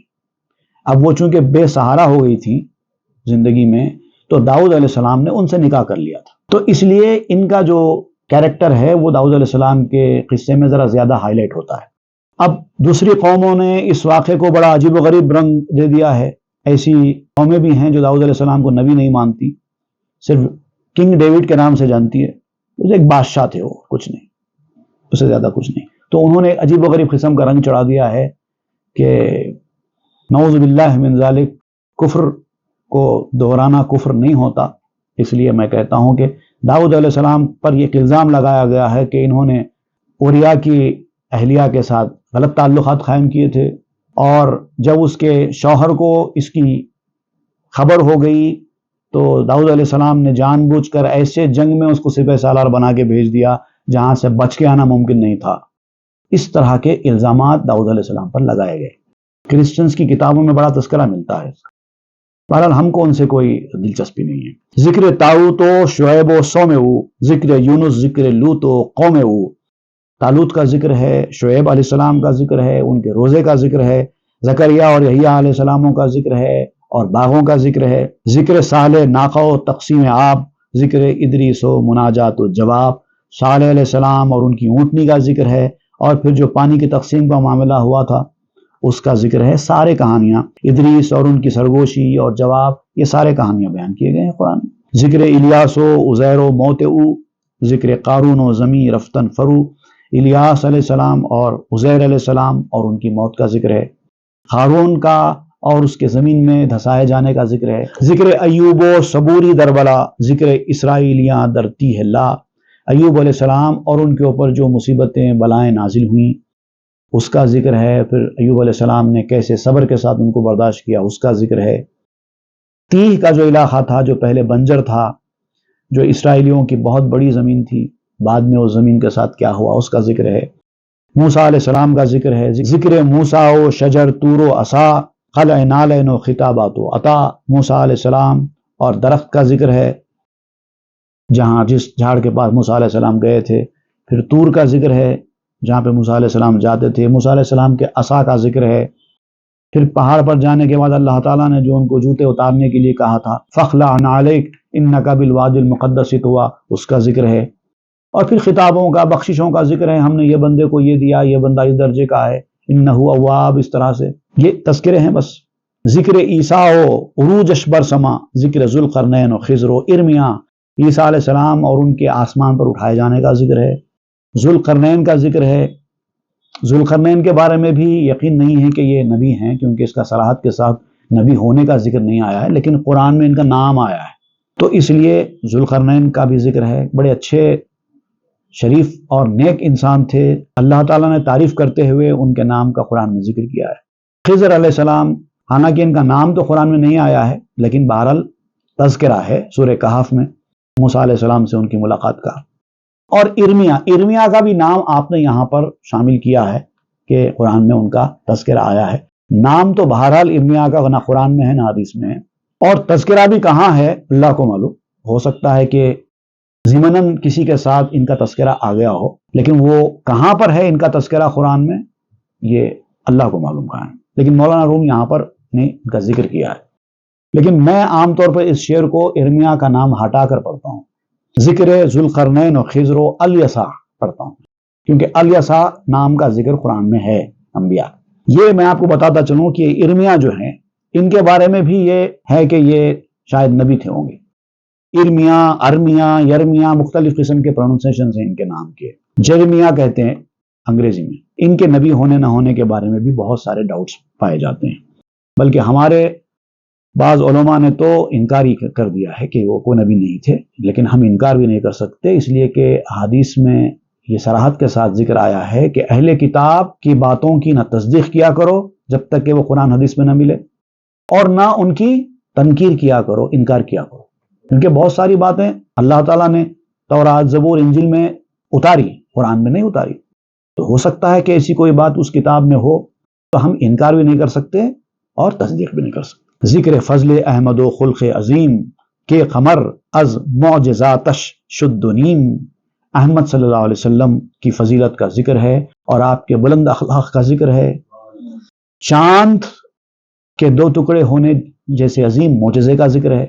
اب وہ چونکہ بے سہارا ہو گئی تھی زندگی میں، تو داؤد علیہ السلام نے ان سے نکاح کر لیا تھا۔ تو اس لیے ان کا جو کیریکٹر ہے وہ داؤد علیہ السلام کے قصے میں ذرا زیادہ ہائی لائٹ ہوتا ہے۔ اب دوسری قوموں نے اس واقعے کو بڑا عجیب و غریب رنگ دے دیا ہے۔ ایسی قومیں بھی ہیں جو داؤد علیہ السلام کو نبی نہیں مانتی، صرف کنگ ڈیوڈ کے نام سے جانتی ہے، وہ ایک بادشاہ تھے، وہ کچھ نہیں، اس سے زیادہ کچھ نہیں۔ تو انہوں نے عجیب و غریب قسم کا رنگ چڑھا دیا ہے کہ نعوذ باللہ من ذالک، کفر کو دہرانا کفر نہیں ہوتا۔ اس لیے میں کہتا ہوں کہ داؤد علیہ السلام پر یہ الزام لگایا گیا ہے کہ انہوں نے اوریا کی اہلیہ کے ساتھ غلط تعلقات قائم کیے تھے، اور جب اس کے شوہر کو اس کی خبر ہو گئی تو داؤد علیہ السلام نے جان بوجھ کر ایسے جنگ میں اس کو سپہ سالار بنا کے بھیج دیا جہاں سے بچ کے آنا ممکن نہیں تھا۔ اس طرح کے الزامات داؤد علیہ السلام پر لگائے گئے۔ کرسچنز کی کتابوں میں بڑا تذکرہ ملتا ہے۔ بہرحال ہم کو ان سے کوئی دلچسپی نہیں ہے۔ ذکر طاؤت و شعیب و صومع، ذکر یونس، ذکر لوط و قومع۔ طالوت کا ذکر ہے، شعیب علیہ السلام کا ذکر ہے، ان کے روزے کا ذکر ہے، زکریا اور یحییٰ علیہ السلاموں کا ذکر ہے، اور باغوں کا ذکر ہے، ذکر صالح، ناقہ و تقسیم آب، ذکر ادریس و مناجات و جواب، صالح علیہ السلام اور ان کی اونٹنی کا ذکر ہے، اور پھر جو پانی کی تقسیم کا معاملہ ہوا تھا اس کا ذکر ہے۔ سارے کہانیاں، ادریس اور ان کی سرگوشی اور جواب، یہ سارے کہانیاں بیان کیے گئے ہیں قرآن میں۔ ذکر الیاس و عزیر و موتع، ذکر قارون و زمین رفتن فرو، الیاس علیہ السلام اور عزیر علیہ السلام اور ان کی موت کا ذکر ہے۔ قارون کا اور اس کے زمین میں دھسائے جانے کا ذکر ہے۔ ذکر ایوب و صبوری دربلا، ذکر اسرائیلیاں درتی ہے لا، ایوب علیہ السلام اور ان کے اوپر جو مصیبتیں بلائیں نازل ہوئیں اس کا ذکر ہے۔ پھر ایوب علیہ السلام نے کیسے صبر کے ساتھ ان کو برداشت کیا اس کا ذکر ہے۔ تیہ کا جو علاقہ تھا، جو پہلے بنجر تھا، جو اسرائیلیوں کی بہت بڑی زمین تھی، بعد میں اس زمین کے ساتھ کیا ہوا اس کا ذکر ہے۔ موسیٰ علیہ السلام کا ذکر ہے، ذکر موسیٰ و شجر طور و عصا، خلع نالین و خطابات و عطا، موسیٰ علیہ السلام اور درخت کا ذکر ہے جہاں جس جھاڑ کے پاس موسیٰ علیہ السلام گئے تھے۔ پھر طور کا ذکر ہے جہاں پہ موسیٰ علیہ السلام جاتے تھے، موسیٰ علیہ السلام کے عصا کا ذکر ہے۔ پھر پہاڑ پر جانے کے بعد اللہ تعالیٰ نے جو ان کو جوتے اتارنے کے لیے کہا تھا، فَخْلَعْ نَعْلَيْكَ إِنَّكَ بِالْوَادِ الْمُقَدَّسِ طُوَىٰ، اس کا ذکر ہے۔ اور پھر خطابوں کا، بخششوں کا ذکر ہے، ہم نے یہ بندے کو یہ دیا، یہ بندہ اس درجے کا ہے، اِنَّهُ أَوَّابٌ، اس طرح سے یہ تذکرے ہیں بس۔ ذکر عیسیٰ و عروج اشبر سما، ذکر ذوالقرنین و خضر و ارمیا، عیسیٰ علیہ السلام اور ان کے آسمان پر اٹھائے جانے کا ذکر ہے۔ ذوالقرنین کا ذکر ہے۔ ذوالقرنین کے بارے میں بھی یقین نہیں ہے کہ یہ نبی ہیں، کیونکہ اس کا صراحت کے ساتھ نبی ہونے کا ذکر نہیں آیا ہے، لیکن قرآن میں ان کا نام آیا ہے، تو اس لیے ذوالقرنین کا بھی ذکر ہے۔ بڑے اچھے، شریف اور نیک انسان تھے، اللہ تعالیٰ نے تعریف کرتے ہوئے ان کے نام کا قرآن میں ذکر کیا ہے۔ خضر علیہ السلام، حالانکہ ان کا نام تو قرآن میں نہیں آیا ہے، لیکن بہرحال تذکرہ ہے سورہ کہف میں موسیٰ علیہ السلام سے ان کی ملاقات کا۔ اور ارمیا کا بھی نام آپ نے یہاں پر شامل کیا ہے کہ قرآن میں ان کا تذکرہ آیا ہے۔ نام تو بہرحال ارمیا کا نہ قرآن میں ہے نہ حدیث میں ہے، اور تذکرہ بھی کہاں ہے اللہ کو معلوم۔ ہو سکتا ہے کہ ضمناً کسی کے ساتھ ان کا تذکرہ آ گیا ہو، لیکن وہ کہاں پر ہے ان کا تذکرہ قرآن میں، یہ اللہ کو معلوم کہاں ہے۔ لیکن مولانا روم یہاں پر نے ان کا ذکر کیا ہے، لیکن میں عام طور پر اس شعر کو ارمیا کا نام ہٹا کر پڑھتا ہوں، ذکر ذوالقرنین و خضر و الیسع پڑھتا ہوں، کیونکہ الیسع نام کا ذکر قرآن میں ہے انبیاء۔ یہ میں آپ کو بتاتا چلوں کہ ارمیا جو ہیں ان کے بارے میں بھی یہ ہے کہ یہ شاید نبی تھے ہوں گے۔ ارمیا، ارمیا، یرمیا، مختلف قسم کے پروننسیشنز ہیں ان کے نام کے۔ جرمیا کہتے ہیں انگریزی میں۔ ان کے نبی ہونے نہ ہونے کے بارے میں بھی بہت سارے ڈاؤٹس پائے جاتے ہیں، بلکہ ہمارے بعض علماء نے تو انکار ہی کر دیا ہے کہ وہ کوئی نبی نہیں تھے، لیکن ہم انکار بھی نہیں کر سکتے، اس لیے کہ حدیث میں یہ صراحت کے ساتھ ذکر آیا ہے کہ اہل کتاب کی باتوں کی نہ تصدیق کیا کرو جب تک کہ وہ قرآن حدیث میں نہ ملے، اور نہ ان کی تنکیر کیا کرو، انکار کیا کرو، کیونکہ بہت ساری باتیں اللہ تعالیٰ نے تورات، زبور، انجیل میں اتاری، قرآن میں نہیں اتاری۔ تو ہو سکتا ہے کہ ایسی کوئی بات اس کتاب میں ہو تو ہم انکار بھی نہیں کر سکتے اور تصدیق بھی نہیں کر سکتے۔ ذکر فضل احمد و خلق عظیم کے قمر از معجزاتش شد و نیم، احمد صلی اللہ علیہ وسلم کی فضیلت کا ذکر ہے اور آپ کے بلند اخلاق کا ذکر ہے۔ چاند کے دو ٹکڑے ہونے جیسے عظیم معجزے کا ذکر ہے۔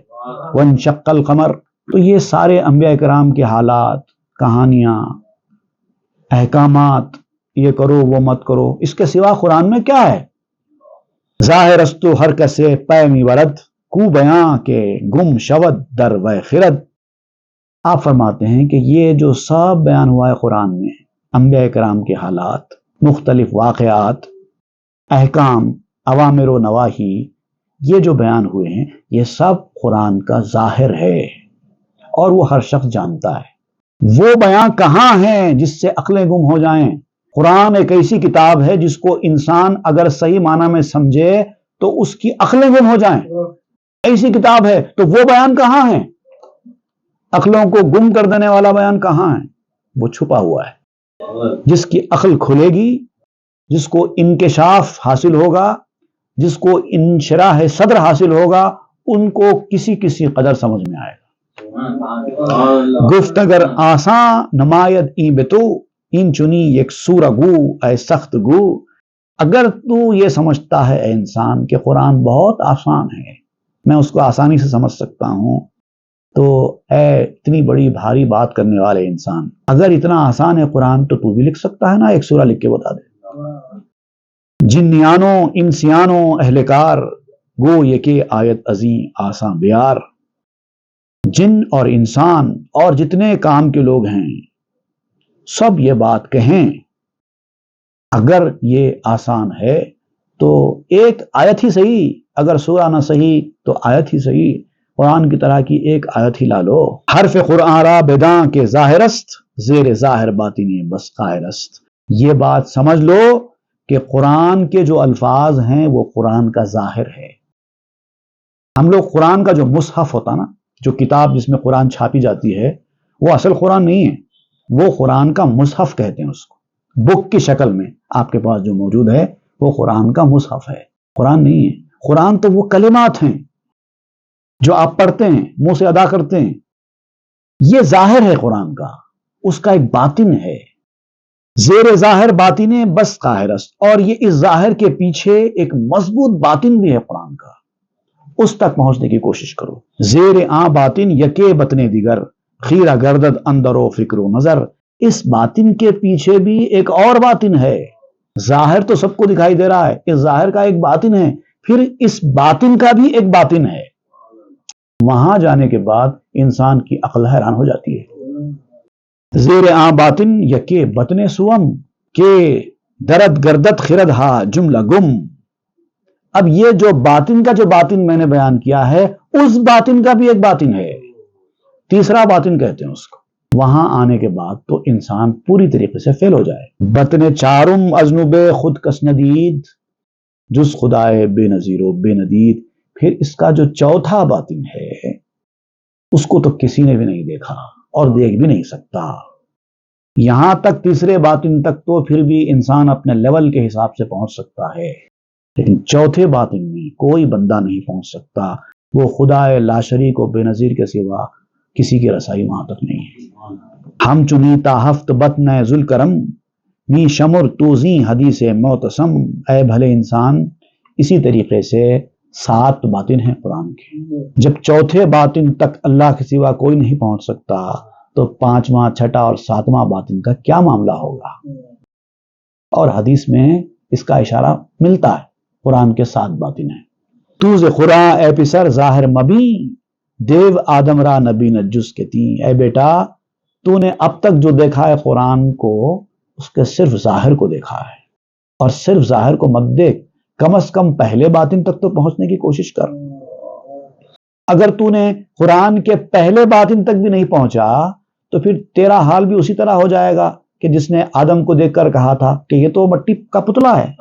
وانشق القمر، تو یہ سارے انبیاء کرام کے حالات، کہانیاں، احکامات، یہ کرو وہ مت کرو، اس کے سوا قرآن میں کیا ہے؟ ظاہر استو ہر کسے پیمی ورد، کو بیاں کے گم شود در و خرد۔ آپ فرماتے ہیں کہ یہ جو سب بیان ہوا ہے قرآن میں، انبیاء کرام کے حالات، مختلف واقعات، احکام، اوامر و نواہی، یہ جو بیان ہوئے ہیں یہ سب قرآن کا ظاہر ہے اور وہ ہر شخص جانتا ہے۔ وہ بیان کہاں ہیں جس سے عقلیں گم ہو جائیں؟ قرآن ایک ایسی کتاب ہے جس کو انسان اگر صحیح معنی میں سمجھے تو اس کی عقلیں گم ہو جائیں، ایسی کتاب ہے۔ تو وہ بیان کہاں ہے؟ عقلوں کو گم کر دینے والا بیان کہاں ہے؟ وہ چھپا ہوا ہے۔ جس کی عقل کھلے گی، جس کو انکشاف حاصل ہوگا، جس کو انشراح صدر حاصل ہوگا، ان کو کسی قدر سمجھ میں آئے گا۔ گفت اگر آساں نمایت این بتو، این چنی یک سورہ گو اے سخت گو۔ اگر تو یہ سمجھتا ہے اے انسان کہ قرآن بہت آسان ہے، میں اس کو آسانی سے سمجھ سکتا ہوں، تو اے اتنی بڑی بھاری بات کرنے والے انسان، اگر اتنا آسان ہے قرآن تو تو بھی لکھ سکتا ہے نا، ایک سورہ لکھ کے بتا دے۔ جنیانوں انسیانوں اہلکار، گو یکے آیت عظیم آساں بیار۔ جن اور انسان اور جتنے کام کے لوگ ہیں سب یہ بات کہیں، اگر یہ آسان ہے تو ایک آیت ہی صحیح، اگر سورہ نہ صحیح تو آیت ہی صحیح، قرآن کی طرح کی ایک آیت ہی لا لو۔ حرف قرآن را بداں کے ظاہر است، زیر ظاہر باطنی بس قاہر است۔ یہ بات سمجھ لو کہ قرآن کے جو الفاظ ہیں وہ قرآن کا ظاہر ہے۔ ہم لوگ قرآن کا جو مصحف ہوتا نا، جو کتاب جس میں قرآن چھاپی جاتی ہے، وہ اصل قرآن نہیں ہے، وہ قرآن کا مصحف کہتے ہیں اس کو۔ بک کی شکل میں آپ کے پاس جو موجود ہے وہ قرآن کا مصحف ہے، قرآن نہیں ہے۔ قرآن تو وہ کلمات ہیں جو آپ پڑھتے ہیں، منہ سے ادا کرتے ہیں، یہ ظاہر ہے قرآن کا، اس کا ایک باطن ہے، زیر ظاہر باطن بس قاہر است، اور یہ اس ظاہر کے پیچھے ایک مضبوط باطن بھی ہے قرآن کا، اس تک پہنچنے کی کوشش کرو۔ زیر آں باطن یکے بطن دیگر، خیرہ گردد اندر و فکر و نظر۔ اس باطن کے پیچھے بھی ایک اور باطن ہے، ظاہر تو سب کو دکھائی دے رہا ہے، اس ظاہر کا ایک باطن ہے، پھر اس باطن کا بھی ایک باطن ہے۔ وہاں جانے کے بعد انسان کی عقل حیران ہو جاتی ہے۔ زیر آں باطن یکے بطن سوم کے درد گردت خرد ہا جملہ گم۔ اب یہ جو باطن میں نے بیان کیا ہے، اس باطن کا بھی ایک باطن ہے، تیسرا باطن کہتے ہیں اس کو۔ وہاں آنے کے بعد تو انسان پوری طریقے سے فیل ہو جائے۔ بطن چارم ازنب خود کس ندید، جز خدائے بے نظیر و بے ندید۔ پھر اس کا جو چوتھا باطن ہے اس کو تو کسی نے بھی نہیں دیکھا اور دیکھ بھی نہیں سکتا۔ یہاں تک تیسرے باطن تک تو پھر بھی انسان اپنے لیول کے حساب سے پہنچ سکتا ہے، لیکن چوتھے باطن میں کوئی بندہ نہیں پہنچ سکتا، وہ خدائے لا شریک و بے نظیر کے سوا کسی کی رسائی وہاں تک نہیں ہے۔ ہم چنی تا ہفت بطن ذوالکرم، می شمر توزی حدیث معتصم۔ اے بھلے انسان، اسی طریقے سے 7 باطن ہیں قرآن کے، جب چوتھے باطن تک اللہ کے سوا کوئی نہیں پہنچ سکتا تو 5واں، 6واں اور 7واں باطن کا کیا معاملہ ہوگا؟ اور حدیث میں اس کا اشارہ ملتا ہے، قرآن کے 7 باطن ہیں۔ تو ز قرآن اے پسر ظاہر مبی، دیو آدم را نبی نجس کے تیں۔ اے بیٹا، تو نے اب تک جو دیکھا ہے قرآن کو، اس کے صرف ظاہر کو دیکھا ہے، اور صرف ظاہر کو مت دیکھ، کم از کم پہلے باطن تک تو پہنچنے کی کوشش کر۔ اگر تو نے قرآن کے پہلے باطن تک بھی نہیں پہنچا تو پھر تیرا حال بھی اسی طرح ہو جائے گا کہ جس نے آدم کو دیکھ کر کہا تھا کہ یہ تو مٹی کا پتلا ہے،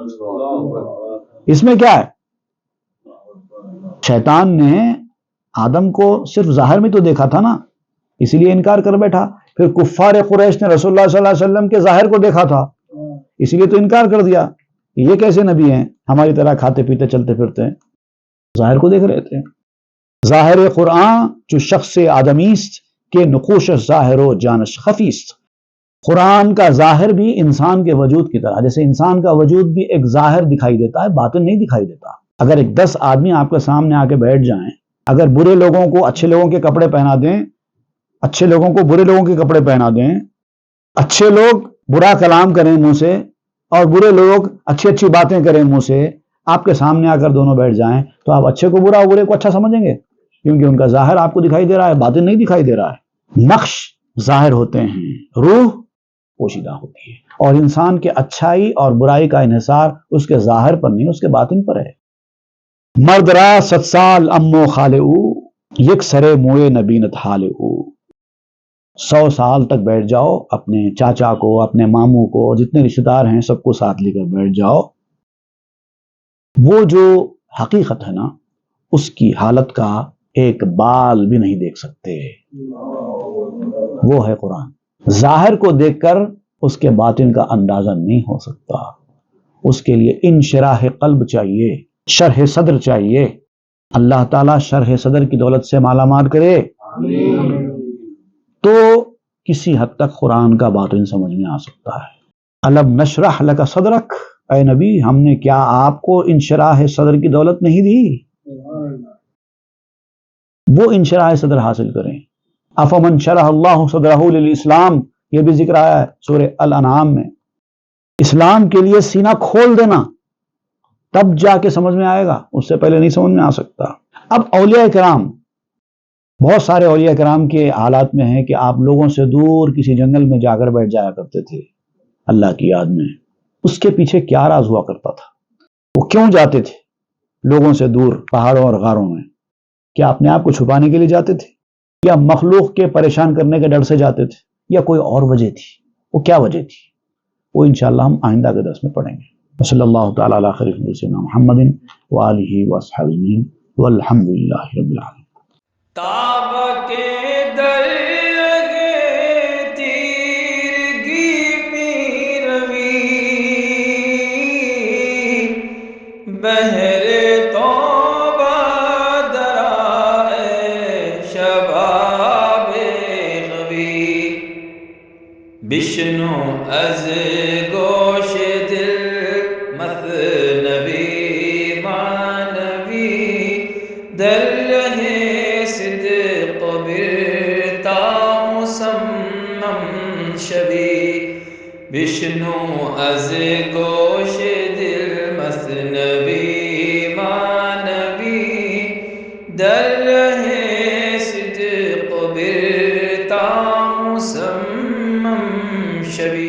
اس میں کیا ہے؟ شیطان نے آدم کو صرف ظاہر میں تو دیکھا تھا نا، اسی لیے انکار کر بیٹھا۔ پھر کفار قریش نے رسول اللہ صلی اللہ علیہ وسلم کے ظاہر کو دیکھا تھا، اسی لیے تو انکار کر دیا کہ یہ کیسے نبی ہیں ہماری طرح کھاتے پیتے چلتے پھرتے ہیں. ظاہر کو دیکھ رہے تھے. ظاہر قرآن جو شخص آدمیست کے نقوش ظاہر و جانش خفیست. قرآن کا ظاہر بھی انسان کے وجود کی طرح، جیسے انسان کا وجود بھی ایک ظاہر دکھائی دیتا ہے، باطن نہیں دکھائی دیتا. اگر ایک 10 آدمی آپ کے سامنے آ کے بیٹھ جائیں، اگر برے لوگوں کو اچھے لوگوں کے کپڑے پہنا دیں، اچھے لوگوں کو برے لوگوں کے کپڑے پہنا دیں، اچھے لوگ برا کلام کریں منہ سے اور برے لوگ اچھی اچھی باتیں کریں منہ سے، آپ کے سامنے آ کر دونوں بیٹھ جائیں تو آپ اچھے کو برا اور برے کو اچھا سمجھیں گے، کیونکہ ان کا ظاہر آپ کو دکھائی دے رہا ہے، باطن نہیں دکھائی دے رہا ہے. نقش ظاہر ہوتے ہیں، روح پوشیدہ ہوتی ہے، اور انسان کے اچھائی اور برائی کا انحصار اس کے ظاہر پر نہیں، اس کے باطن پر ہے. مرد را 100 سال امو خالعو، یک سرے موئے نبینت حالعو. 100 سال تک بیٹھ جاؤ، اپنے چاچا کو، اپنے ماموں کو، جتنے رشتہ دار ہیں سب کو ساتھ لے کر بیٹھ جاؤ. وہ جو حقیقت ہے نا، اس کی حالت کا ایک بال بھی نہیں دیکھ سکتے. وہ ہے قرآن. ظاہر کو دیکھ کر اس کے باطن کا اندازہ نہیں ہو سکتا. اس کے لیے انشراح قلب چاہیے، شرح صدر چاہیے. اللہ تعالیٰ شرح صدر کی دولت سے مالا مال کرے تو کسی حد تک قرآن کا باطن سمجھ میں آ سکتا ہے. الم نشرح لک صدرک، اے نبی ہم نے کیا آپ کو انشراح صدر کی دولت نہیں دی؟ وہ انشراح صدر حاصل کریں. افمن شرح اللہ صدرہ للاسلام، یہ بھی ذکر آیا ہے سورہ الانعام میں. اسلام کے لیے سینہ کھول دینا، تب جا کے سمجھ میں آئے گا، اس سے پہلے نہیں سمجھ میں آ سکتا. اب اولیاء کرام، بہت سارے اولیاء کرام کے حالات میں ہیں کہ آپ لوگوں سے دور کسی جنگل میں جا کر بیٹھ جایا کرتے تھے اللہ کی یاد میں. اس کے پیچھے کیا راز ہوا کرتا تھا؟ وہ کیوں جاتے تھے لوگوں سے دور پہاڑوں اور غاروں میں؟ کیا اپنے آپ کو چھپانے کے لیے جاتے تھے، یا مخلوق کے پریشان کرنے کے ڈر سے جاتے تھے، یا کوئی اور وجہ تھی؟ وہ کیا وجہ تھی؟ وہ انشاءاللہ ہم آئندہ کے درس میں پڑھیں گے. صلی اللہ تعالیٰ علی خیر سیدنا محمد وآلہ وصحبہ اجمعین والحمد للہ رب العالمین. تاب کے در لگے تیرگی میں روی، بہر توبہ درائے شباب خوی، بشنو از گوش دل مثنوی معنوی، در لہے صدق برتا مسمم شوی، بشنو از گوش دل مثنوی معنوی، در لہے صدق برتا مسمم شوی.